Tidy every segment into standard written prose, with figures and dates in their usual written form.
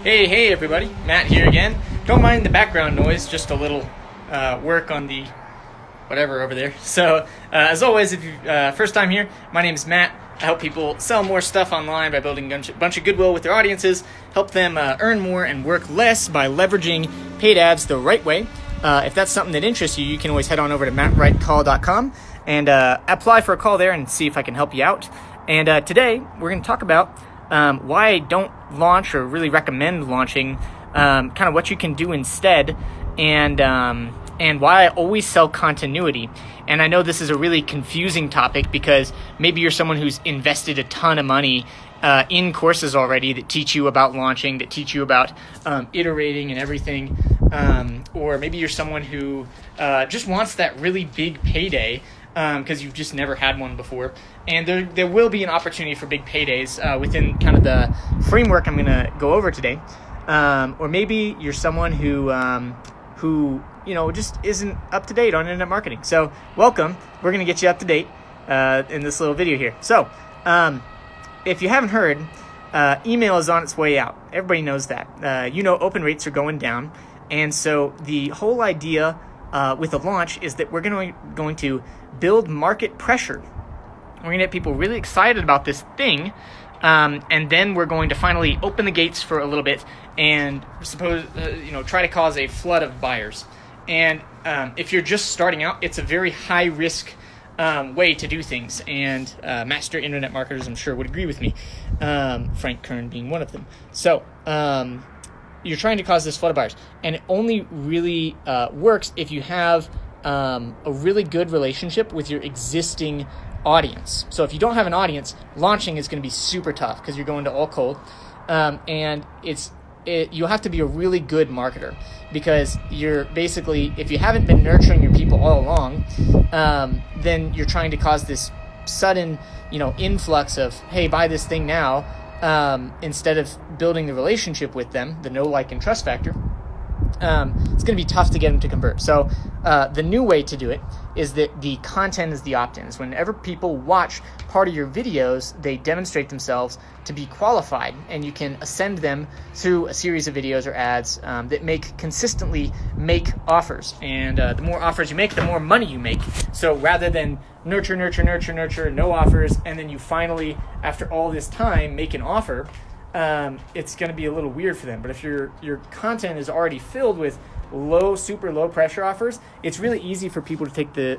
Hey everybody, Matt here again. Don't mind the background noise, just a little work on the whatever over there. So as always, if you're first time here, my name is Matt. I help people sell more stuff online by building a bunch of goodwill with their audiences, help them earn more and work less by leveraging paid ads the right way. If that's something that interests you, you can always head on over to mattwrightcall.com and apply for a call there and see if I can help you out. And today we're going to talk about why I don't launch or really recommend launching, kind of what you can do instead, and why I always sell continuity. And I know this is a really confusing topic because maybe you're someone who's invested a ton of money in courses already that teach you about launching, that teach you about iterating and everything, or maybe you're someone who just wants that really big payday because you've just never had one before. And there will be an opportunity for big paydays within kind of the framework I'm going to go over today. Or maybe you're someone who just isn't up to date on internet marketing. So welcome. We're going to get you up to date in this little video here. So if you haven't heard, email is on its way out. Everybody knows that. Open rates are going down. And so the whole idea with a launch is that we're going to build market pressure. We're going to get people really excited about this thing, and then we're going to finally open the gates for a little bit and try to cause a flood of buyers. And if you're just starting out, it's a very high risk way to do things. And master internet marketers, I'm sure, would agree with me. Frank Kern being one of them. So you're trying to cause this flood of buyers, and it only really works if you have a really good relationship with your existing audience. So if you don't have an audience, launching is going to be super tough because you're going to all cold, and you'll have to be a really good marketer because you're basically, if you haven't been nurturing your people all along, then you're trying to cause this sudden influx of, hey, buy this thing now, instead of building the relationship with them, the know, like, and trust factor. It's going to be tough to get them to convert. So the new way to do it is that the content is the opt-ins. Whenever people watch part of your videos, they demonstrate themselves to be qualified, and you can ascend them through a series of videos or ads that consistently make offers. And the more offers you make, the more money you make. So rather than nurture, no offers, and then you finally, after all this time, make an offer, it's going to be a little weird for them. But if your content is already filled with super low pressure offers, it's really easy for people to take the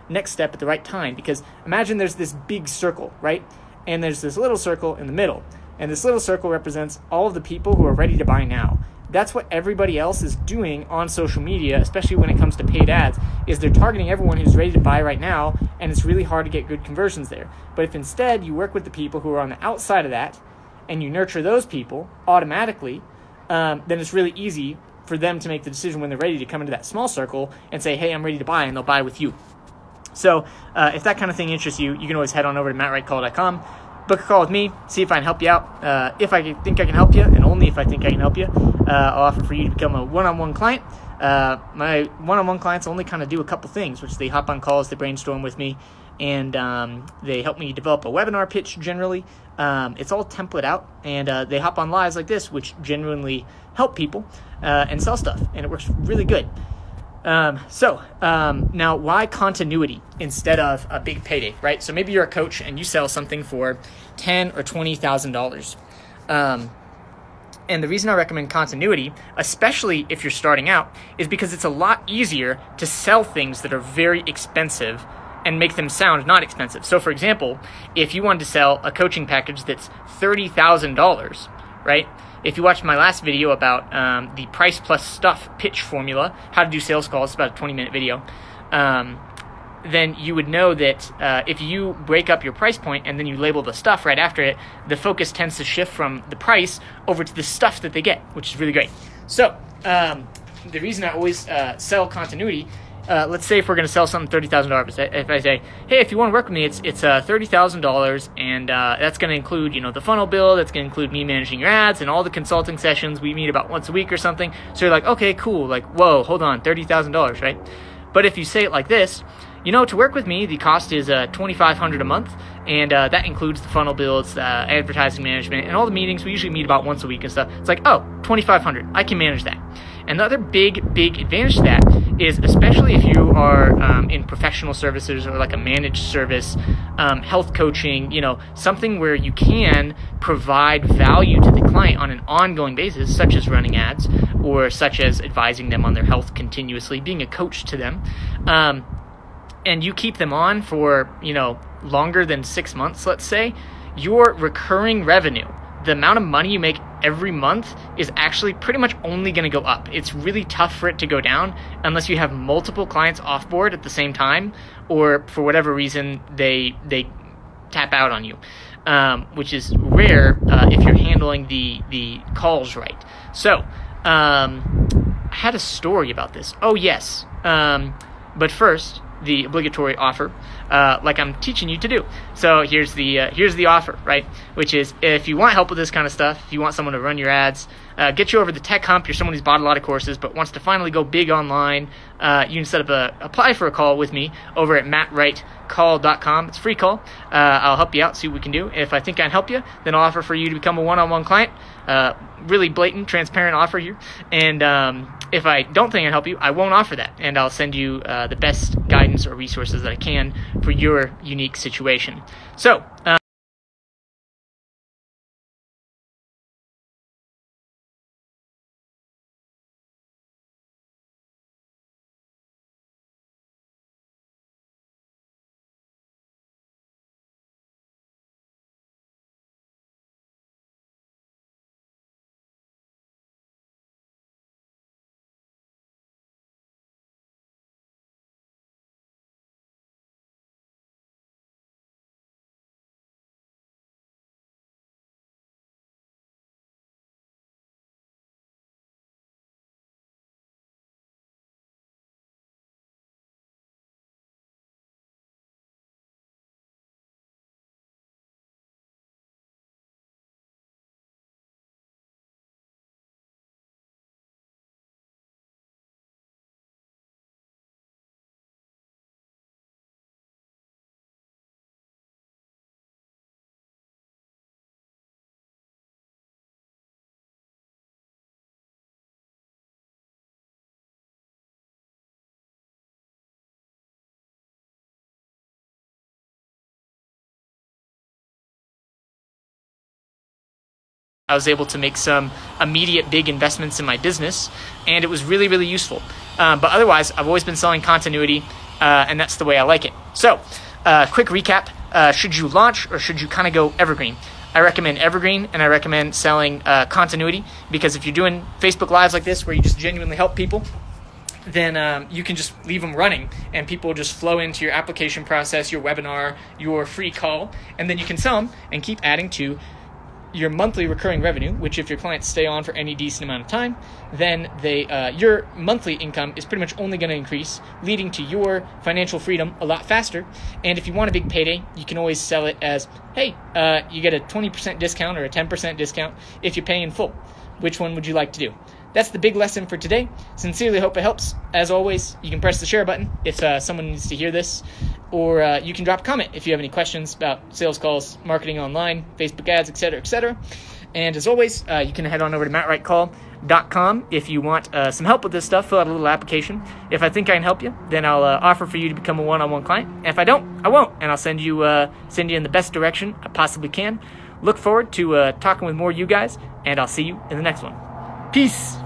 next step at the right time. Because imagine there's this big circle, right? And there's this little circle in the middle. And this little circle represents all of the people who are ready to buy now. That's what everybody else is doing on social media, especially when it comes to paid ads, is they're targeting everyone who's ready to buy right now, and it's really hard to get good conversions there. But if instead you work with the people who are on the outside of that, and you nurture those people automatically, then it's really easy for them to make the decision when they're ready to come into that small circle and say, hey, I'm ready to buy, and they'll buy with you. So if that kind of thing interests you, you can always head on over to mattwrightcall.com, book a call with me, see if I can help you out. If I think I can help you, and only if I think I can help you, I'll offer for you to become a one-on-one client. My one-on-one clients only kind of do a couple things, which they hop on calls, they brainstorm with me, and they help me develop a webinar pitch generally. It's all template out, and they hop on lives like this, which genuinely help people and sell stuff, and it works really good. Now, why continuity instead of a big payday, right? So maybe you're a coach and you sell something for $10,000 or $20,000. And the reason I recommend continuity, especially if you're starting out, is because it's a lot easier to sell things that are very expensive and make them sound not expensive. So for example, if you wanted to sell a coaching package that's $30,000, right? If you watched my last video about the price plus stuff pitch formula, how to do sales calls, it's about a 20-minute video, then you would know that if you break up your price point and then you label the stuff right after it, the focus tends to shift from the price over to the stuff that they get, which is really great. So the reason I always sell continuity, let's say if we're going to sell something $30,000, if I say, hey, if you want to work with me, it's $30,000, and that's going to include, the funnel build, that's going to include me managing your ads and all the consulting sessions. We meet about once a week or something. So you're like, okay, cool. Like, whoa, hold on, $30,000, right? But if you say it like this, To work with me, the cost is $2,500 a month, and that includes the funnel builds, advertising management, and all the meetings. We usually meet about once a week and stuff. It's like, oh, $2,500, I can manage that. And the other big advantage to that is, especially if you are in professional services or like a managed service, health coaching, something where you can provide value to the client on an ongoing basis, such as running ads or such as advising them on their health continuously, being a coach to them. And you keep them on for, longer than 6 months, let's say, your recurring revenue, the amount of money you make every month, is actually pretty much only going to go up. It's really tough for it to go down unless you have multiple clients off board at the same time, or for whatever reason they tap out on you, which is rare if you're handling the calls right. So I had a story about this. Oh yes, but first, the obligatory offer, like I'm teaching you to do. So here's the offer, right? Which is, if you want help with this kind of stuff, if you want someone to run your ads, get you over the tech hump, you're someone who's bought a lot of courses but wants to finally go big online, you can set up apply for a call with me over at mattwrightcall.com. It's a free call. I'll help you out, see what we can do. If I think I can help you, then I'll offer for you to become a one-on-one client. Really blatant, transparent offer here. And if I don't think I can help you, I won't offer that, and I'll send you the best guidance or resources that I can for your unique situation. So I was able to make some immediate big investments in my business, and it was really, really useful. But otherwise, I've always been selling continuity, and that's the way I like it. So, quick recap. Should you launch or should you kind of go evergreen? I recommend evergreen, and I recommend selling continuity, because if you're doing Facebook Lives like this where you just genuinely help people, then you can just leave them running, and people will just flow into your application process, your webinar, your free call, and then you can sell them and keep adding to your monthly recurring revenue, which if your clients stay on for any decent amount of time, then your monthly income is pretty much only going to increase, leading to your financial freedom a lot faster. And if you want a big payday, you can always sell it as, hey, you get a 20% discount or a 10% discount if you pay in full. Which one would you like to do? That's the big lesson for today. Sincerely hope it helps. As always, you can press the share button if someone needs to hear this, or you can drop a comment if you have any questions about sales calls, marketing online, Facebook ads, etc., etc. And as always, you can head on over to mattwrightcall.com if you want some help with this stuff. Fill out a little application. If I think I can help you, then I'll offer for you to become a one-on-one client. And if I don't, I won't, and I'll send you in the best direction I possibly can. Look forward to talking with more of you guys, and I'll see you in the next one. Peace.